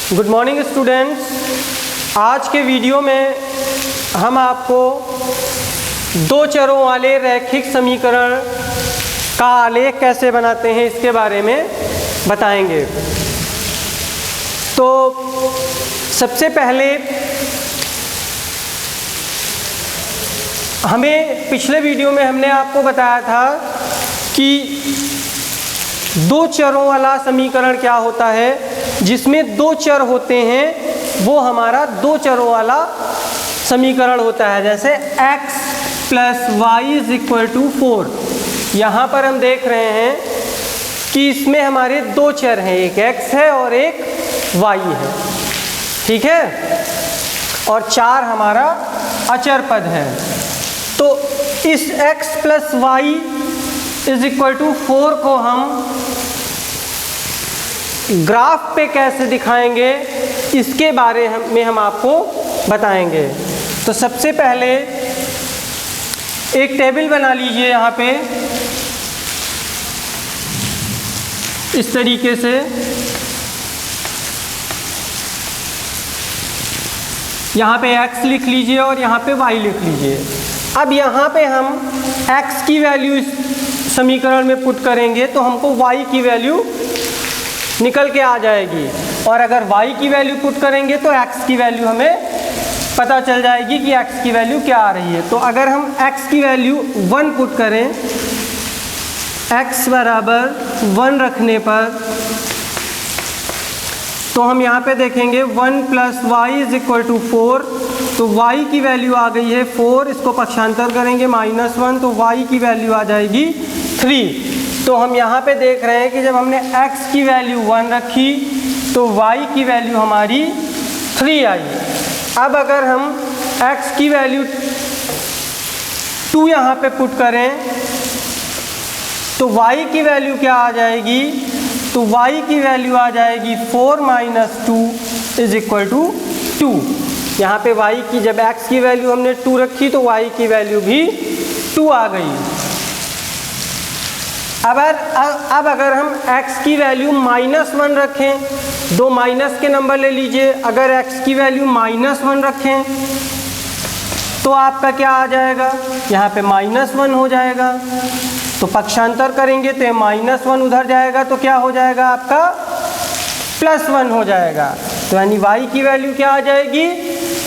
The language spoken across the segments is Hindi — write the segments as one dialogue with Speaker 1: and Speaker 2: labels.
Speaker 1: Good morning students. आज के वीडियो में हम आपको दो चरों वाले रैखिक समीकरण का आलेख कैसे बनाते हैं इसके बारे में बताएंगे। तो सबसे पहले हमें पिछले वीडियो में हमने आपको बताया था कि दो चरों वाला समीकरण क्या होता है। जिसमें दो चर होते हैं वो हमारा दो चरों वाला समीकरण होता है। जैसे x plus y is equal to 4। यहाँ पर हम देख रहे हैं कि इसमें हमारे दो चर हैं, एक x है और एक y है, ठीक है, और 4 हमारा अचर पद है। तो इस x plus y is equal to 4 को हम ग्राफ पे कैसे दिखाएंगे इसके बारे में हम आपको बताएंगे। तो सबसे पहले एक टेबल बना लीजिए यहाँ पे इस तरीके से। यहाँ पे x लिख लीजिए और यहाँ पे y लिख लीजिए। अब यहाँ पे हम x की वैल्यू इस समीकरण में पुट करेंगे तो हमको y की वैल्यू निकल के आ जाएगी, और अगर y की वैल्यू पुट करेंगे तो x की वैल्यू हमें पता चल जाएगी कि x की वैल्यू क्या आ रही है। तो अगर हम x की वैल्यू 1 पुट करें, x बराबर 1 रखने पर तो हम यहाँ पे देखेंगे 1 plus y is equal to 4। तो y की वैल्यू आ गई है 4, इसको पक्षांतर करेंगे -1 तो y की वैल्यू आ जाएगी 3। तो हम यहाँ पे देख रहे हैं कि जब हमने x की वैल्यू 1 रखी तो y की वैल्यू हमारी 3 आई। अब अगर हम x की वैल्यू 2 यहाँ पे पुट करें तो y की वैल्यू क्या आ जाएगी, तो y की वैल्यू आ जाएगी 4 माइनस 2 इज इक्वल टू 2। यहाँ पे y की जब x की वैल्यू हमने 2 रखी तो y की वैल्यू भी 2 आ गई। अब अगर हम x की वैल्यू -1 रखें, दो माइनस के नंबर ले लीजिए। अगर x की वैल्यू -1 रखें तो आपका क्या आ जाएगा, यहाँ पे -1 हो जाएगा। तो पक्षांतर करेंगे तो -1 उधर जाएगा तो क्या हो जाएगा आपका +1 हो जाएगा। तो यानी y की वैल्यू क्या आ जाएगी,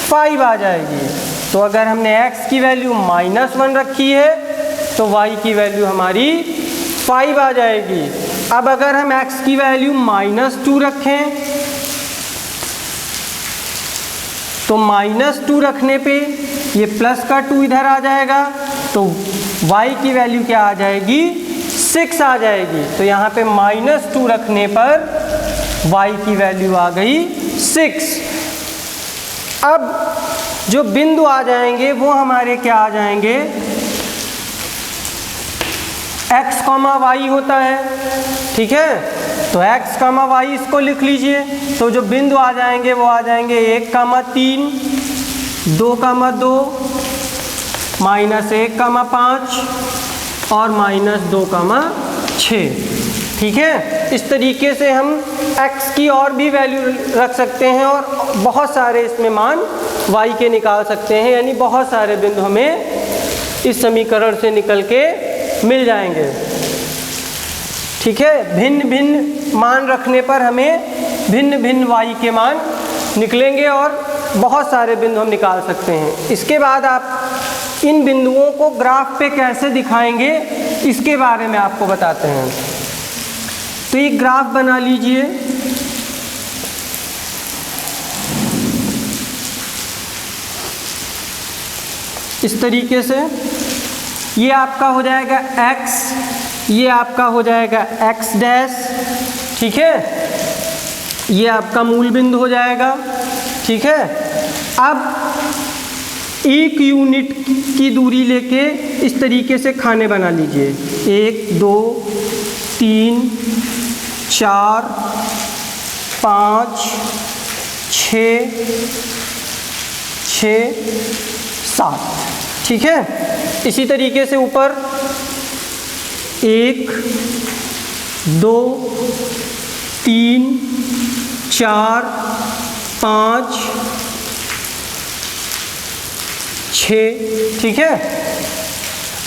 Speaker 1: 5 आ जाएगी। तो अगर हमने x की वैल्यू -1 रखी है तो y की वैल्यू हमारी 5 आ जाएगी। अब अगर हम x की वैल्यू -2 रखें तो -2 रखने पे ये प्लस का 2 इधर आ जाएगा तो y की वैल्यू क्या आ जाएगी, 6 आ जाएगी। तो यहाँ पे -2 रखने पर y की वैल्यू आ गई 6। अब जो बिंदु आ जाएंगे वो हमारे क्या आ जाएंगे, x, y होता है, ठीक है। तो x, y इसको लिख लीजिए। तो जो बिंदु आ जाएंगे वो आ जाएंगे 1, 3, 2, 2, -1, 5 और -2, 6, ठीक है। इस तरीके से हम x की और भी वैल्यू रख सकते हैं और बहुत सारे इसमें मान y के निकाल सकते हैं। यानी बहुत सारे बिंदु हमें इस समीकरण से निकल के मिल जाएंगे, ठीक है। भिन्न भिन्न मान रखने पर हमें भिन्न भिन्न y के मान निकलेंगे और बहुत सारे बिंदु हम निकाल सकते हैं। इसके बाद आप इन बिंदुओं को ग्राफ पे कैसे दिखाएंगे इसके बारे में आपको बताते हैं। तो एक ग्राफ बना लीजिए। इस तरीके से ये आपका हो जाएगा x, ये आपका हो जाएगा x डैश, ठीक है। ये आपका मूल बिंदु हो जाएगा, ठीक है। अब एक यूनिट की दूरी लेके इस तरीके से खाने बना लीजिए। 1, 2, 3, 4, 5, 6, 7, ठीक है। इसी तरीके से ऊपर 1, 2, 3, 4 5 6, ठीक है।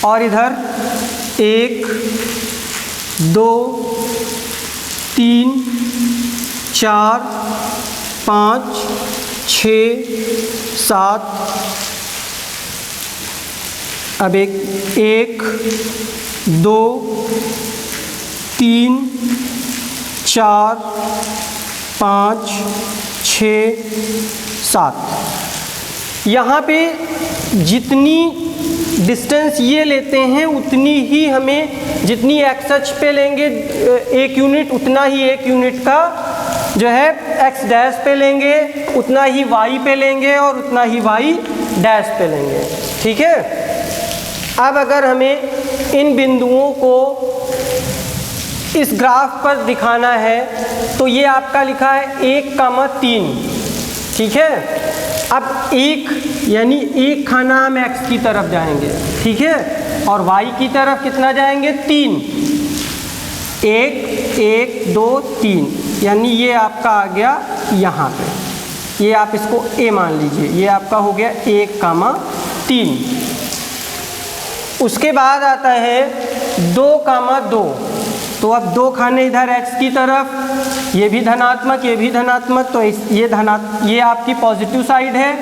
Speaker 1: और इधर 1 2 3 4 5 6 7, अब 1 2 3 4 5 6 7। यहाँ पे जितनी डिस्टेंस ये लेते हैं उतनी ही हमें, जितनी एक्स अक्ष पे लेंगे 1 यूनिट, उतना ही 1 यूनिट का जो है एक्स डैश पे लेंगे, उतना ही वाई पे लेंगे और उतना ही वाई डैश पे लेंगे, ठीक है। अब अगर हमें इन बिंदुओं को इस ग्राफ पर दिखाना है तो ये आपका लिखा है 1,3, ठीक है। अब 1 यानी 1 खाना हम x की तरफ जाएंगे, ठीक है, और y की तरफ कितना जाएंगे 3, 1 1 2 3, यानी ये आपका आ गया यहाँ पे, ये आप इसको a मान लीजिए, ये आपका हो गया 1,3। उसके बाद आता है 2,2, तो अब 2 खाने इधर x की तरफ, ये भी धनात्मक ये भी धनात्मक, तो ये आपकी पॉजिटिव साइड है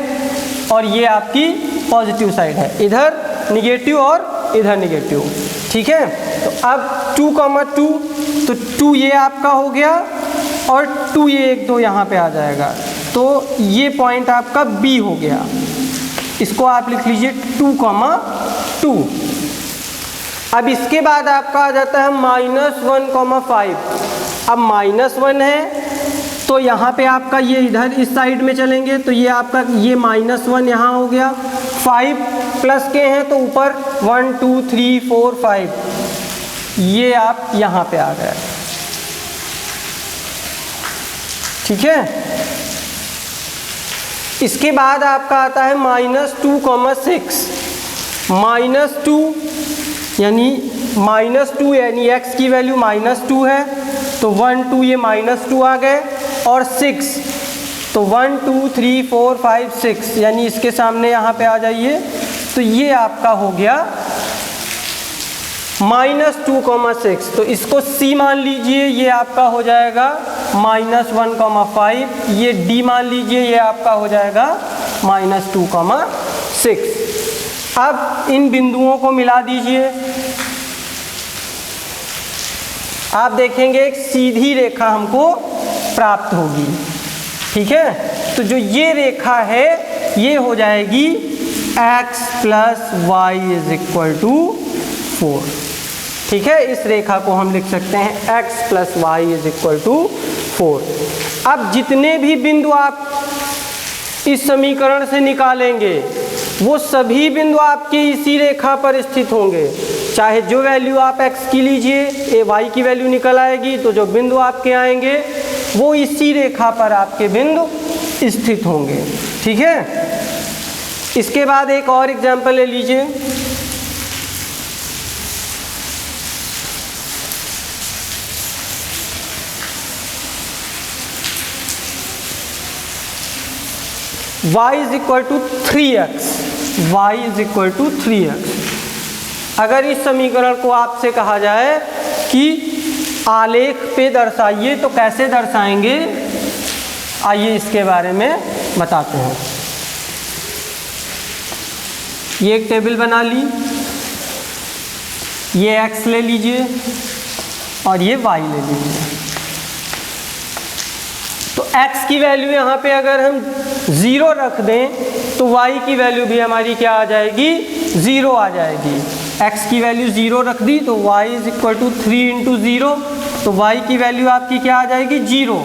Speaker 1: और ये आपकी पॉजिटिव साइड है, इधर निगेटिव और इधर निगेटिव, ठीक है। तो अब 2,2, तो 2 ये आपका हो गया और 2 ये 1 2 यहाँ पे आ जाएगा, तो ये पॉइंट आपका B हो गया, इसको आप लिख लीजिए 2,2। अब इसके बाद आपका आ जाता है -1,5। अब -1 है तो यहाँ पे आपका ये इधर इस साइड में चलेंगे, तो ये आपका ये -1 यहाँ हो गया, 5 प्लस के हैं तो ऊपर 1 2 3 4 5, ये आप यहाँ पे आ गए, ठीक है। इसके बाद आपका आता है -2,6। -2 यानी -2 यानी x की वैल्यू -2 है, तो 1 2 ये -2 आ गए, और 6 तो 1 2 3 4 5 6, यानी इसके सामने यहाँ पे आ जाइए, तो ये आपका हो गया -2,6, तो इसको C मान लीजिए, ये आपका हो जाएगा -1,5, ये D मान लीजिए, ये आपका हो जाएगा -2,6। अब इन बिंदुओं को मिला दीजिए, आप देखेंगे एक सीधी रेखा हमको प्राप्त होगी, ठीक है। तो जो ये रेखा है ये हो जाएगी x + y = 4, ठीक है। इस रेखा को हम लिख सकते हैं x + y = 4। अब जितने भी बिंदु आप इस समीकरण से निकालेंगे वो सभी बिंदु आपके इसी रेखा पर स्थित होंगे, चाहे जो वैल्यू आप x की लीजिए, y की वैल्यू निकल आएगी, तो जो बिंदु आपके आएंगे वो इसी रेखा पर आपके बिंदु स्थित होंगे, ठीक है। इसके बाद एक और एग्जाम्पल ले लीजिए, y = 3x, y = 3x। अगर इस समीकरण को आपसे कहा जाए कि आलेख पे दर्शाइए तो कैसे दर्शाएंगे, आइए इसके बारे में बताते हैं। ये एक टेबल बना ली, ये x ले लीजिए और ये y ले लीजिए। तो x की वैल्यू यहाँ पे अगर हम 0 रख दें तो y की वैल्यू भी हमारी क्या आ जाएगी, 0 आ जाएगी। x की वैल्यू 0 रख दी तो y = 3 × 0, तो y की वैल्यू आपकी क्या आ जाएगी, 0,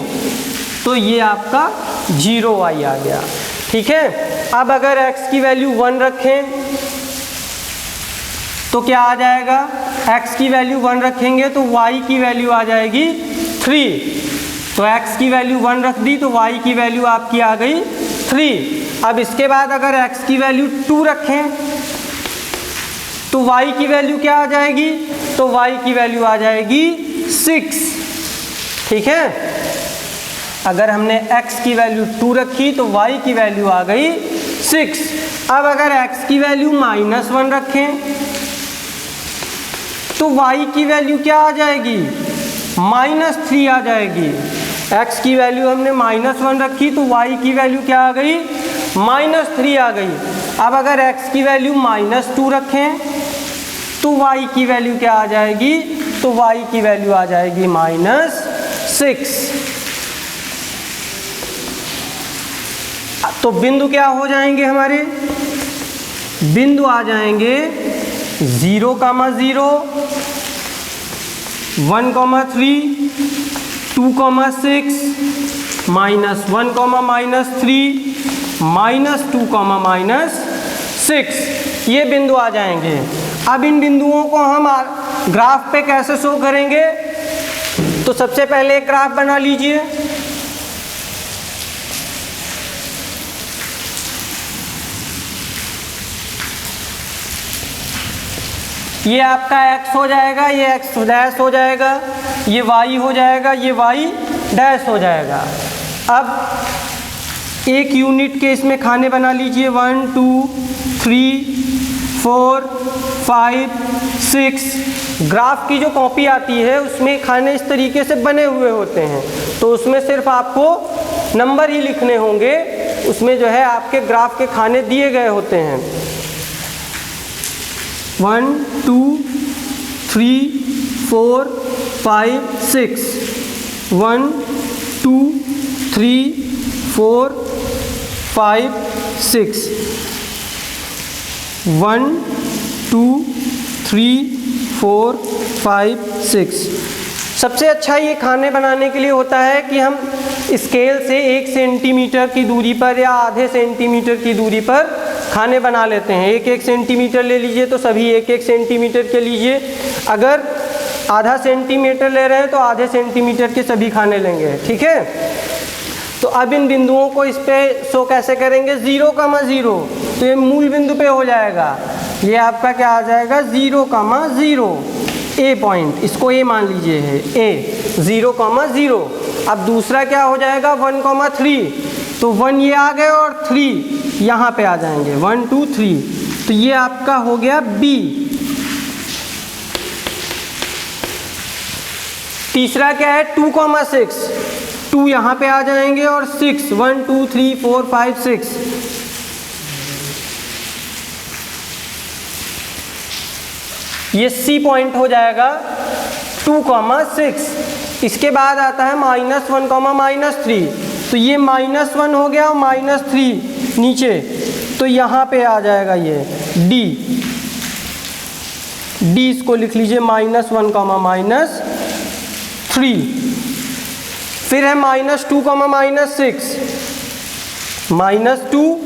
Speaker 1: तो ये आपका 0y आ गया, ठीक है। अब अगर x की वैल्यू 1 रखें तो क्या आ जाएगा, x की वैल्यू 1 रखेंगे तो y की वैल्यू आ जाएगी 3, तो x की वैल्यू 1 रख दी तो y की वैल्यू आपकी आ गई 3। अब इसके बाद अगर x की वैल्यू 2 रखें तो y की वैल्यू क्या आ जाएगी, तो y की वैल्यू आ जाएगी 6, ठीक है। अगर हमने x की वैल्यू 2 रखी तो y की वैल्यू आ गई 6। अब अगर x की वैल्यू -1 रखें तो y की वैल्यू क्या आ जाएगी, -3 आ जाएगी। x की वैल्यू हमने -1 रखी तो y की वैल्यू क्या आ गई, -3 आ गई। अब अगर x की वैल्यू -2 रखें तो y की वैल्यू क्या आ जाएगी, तो y की वैल्यू आ जाएगी -6। तो बिंदु क्या हो जाएंगे हमारे, बिंदु आ जाएंगे 0, 0, 1, 3, 2, 6, -1, -3, -2, -6 ये बिंदु आ जाएंगे। अब इन बिंदुओं को हम ग्राफ पे कैसे शो करेंगे, तो सबसे पहले एक ग्राफ बना लीजिए। ये आपका x हो जाएगा, ये x डैश हो जाएगा, ये y हो जाएगा, ये y डैश हो जाएगा। अब एक यूनिट के इसमें खाने बना लीजिए, 1, 2, 3, 4, 5, 6। ग्राफ की जो कॉपी आती है उसमें खाने इस तरीके से बने हुए होते हैं, तो उसमें सिर्फ आपको नंबर ही लिखने होंगे, उसमें जो है आपके ग्राफ के खाने दिए गए होते हैं। 1, 2, 3, 4, 5, 6, 1, 2, 3, 4, 5, 6, 1, 2, 3, 4, 5, 6। सबसे अच्छा ये खाने बनाने के लिए होता है कि हम स्केल से 1 सेंटीमीटर की दूरी पर या आधे सेंटीमीटर की दूरी पर खाने बना लेते हैं। 1-1 सेंटीमीटर ले लीजिए तो सभी 1-1 सेंटीमीटर के लीजिए। अगर आधा सेंटीमीटर ले रहे हैं तो आधे सेंटीमीटर के सभी खाने लेंगे, ठीक है। तो अब इन बिंदुओं को इस पे शो कैसे करेंगे, 0, 0, तो ये मूल बिंदु पे हो जाएगा। ये आपका क्या आ जाएगा, 0, 0, ए पॉइंट, इसको ए मान लीजिए है ए, 0, 0। अब दूसरा क्या हो जाएगा, 1, 3, तो 1 ये आ गए और 3 यहाँ पे आ जाएंगे, 1, 2, 3, तो ये आपका हो गया बी। तीसरा क्या है, 2, 6, 2 यहाँ पे आ जाएंगे और 6, 1, 2, 3, 4, 5, 6। ये सी पॉइंट हो जाएगा, 2, 6। इसके बाद आता है -1, -3, तो ये -1 हो गया और -3 नीचे, तो यहाँ पे आ जाएगा ये डी। डी इसको लिख लीजिए, -1, -3। फिर है -2, -6, -2,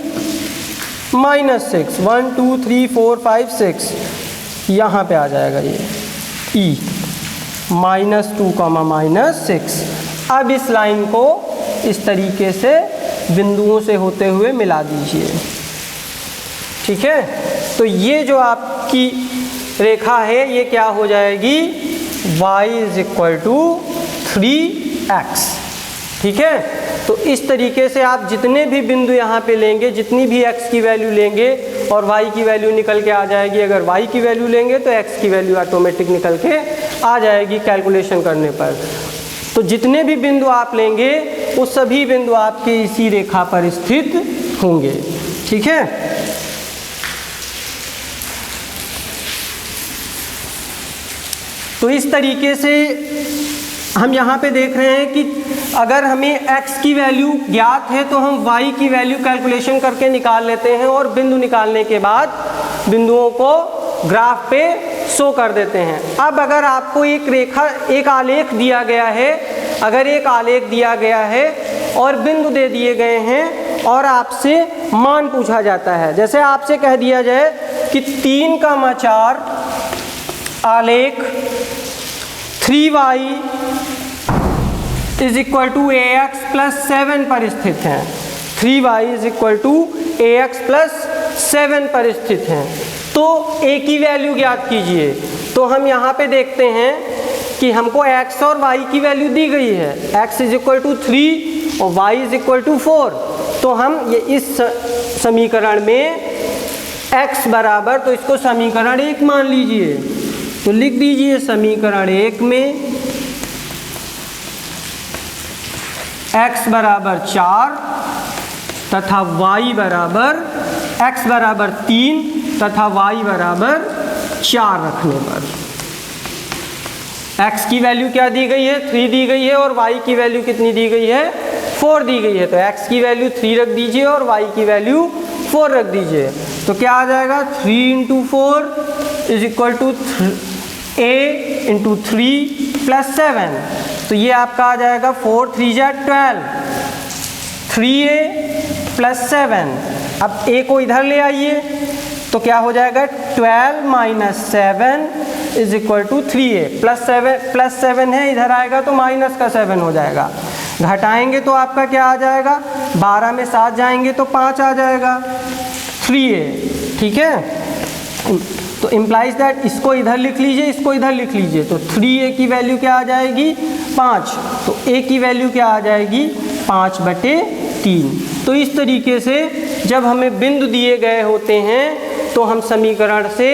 Speaker 1: -6, 1, 2, 3, 4, 5, 6, यहाँ पे आ जाएगा ये ई, -2, -6। अब इस लाइन को इस तरीके से बिंदुओं से होते हुए मिला दीजिए, ठीक है। तो ये जो आपकी रेखा है ये क्या हो जाएगी, y = 3x, ठीक है। तो इस तरीके से आप जितने भी बिंदु यहाँ पे लेंगे, जितनी भी x की वैल्यू लेंगे और y की वैल्यू निकल के आ जाएगी। अगर y की वैल्यू लेंगे तो x की वैल्यू ऑटोमेटिक निकल के आ जाएगी कैलकुलेशन करने पर। तो जितने भी बिंदु आप लेंगे वो सभी बिंदु आपके इसी रेखा पर स्थित होंगे, ठीक है। तो इस तरीके से हम यहाँ पे देख रहे हैं कि अगर हमें x की वैल्यू ज्ञात है तो हम y की वैल्यू कैलकुलेशन करके निकाल लेते हैं और बिंदु निकालने के बाद बिंदुओं को ग्राफ पे शो कर देते हैं। अब अगर आपको एक आलेख दिया गया है, अगर एक आलेख दिया गया है और बिंदु दे दिए गए हैं और आपसे मान पूछा जाता है, जैसे आपसे कह दिया जाए कि 3,4 आलेख 3y = ax + 7 पर स्थित हैं, 3y = ax + 7 पर स्थित हैं। तो a की वैल्यू ज्ञात कीजिए। तो हम यहाँ पे देखते हैं कि हमको x और y की वैल्यू दी गई है, x इज इक्वल टू 3 और y इज इक्वल टू 4, तो हम ये इस समीकरण में x बराबर, तो इसको समीकरण 1 मान लीजिए, तो लिख दीजिए समीकरण 1 में x बराबर 4 तथा y बराबर, x बराबर 3 तथा y बराबर 4 रखने पर x की वैल्यू क्या दी गई है, 3 दी गई है, और y की वैल्यू कितनी दी गई है, 4 दी गई है। तो x की वैल्यू 3 रख दीजिए और y की वैल्यू 4 रख दीजिए, तो क्या आ जाएगा 3 into 4 is equal to a into 3 plus 7, तो ये आपका आ जाएगा 4 3 जा 12, 3a प्लस 7। अब a को इधर ले आइए, तो क्या हो जाएगा 12 minus 7 is equal to 3a, plus 7 है, इधर आएगा तो माइनस का 7 हो जाएगा, घटाएंगे तो आपका क्या आ जाएगा, 12 में 7 जाएंगे तो 5 आ जाएगा, 3a, ठीक है। तो इम्प्लाइज दैट, इसको इधर लिख लीजिए, इसको इधर लिख लीजिए, तो 3a की वैल्यू क्या आ जाएगी, 5, तो a की वैल्यू क्या आ जाएगी, 5/3। तो इस तरीके से जब हमें बिंदु दिए गए होते हैं तो हम समीकरण से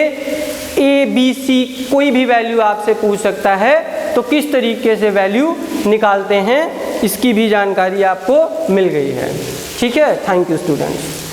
Speaker 1: a b c कोई भी वैल्यू आपसे पूछ सकता है, तो किस तरीके से वैल्यू निकालते हैं इसकी भी जानकारी आपको मिल गई है। ठीक है, थैंक यू स्टूडेंट्स।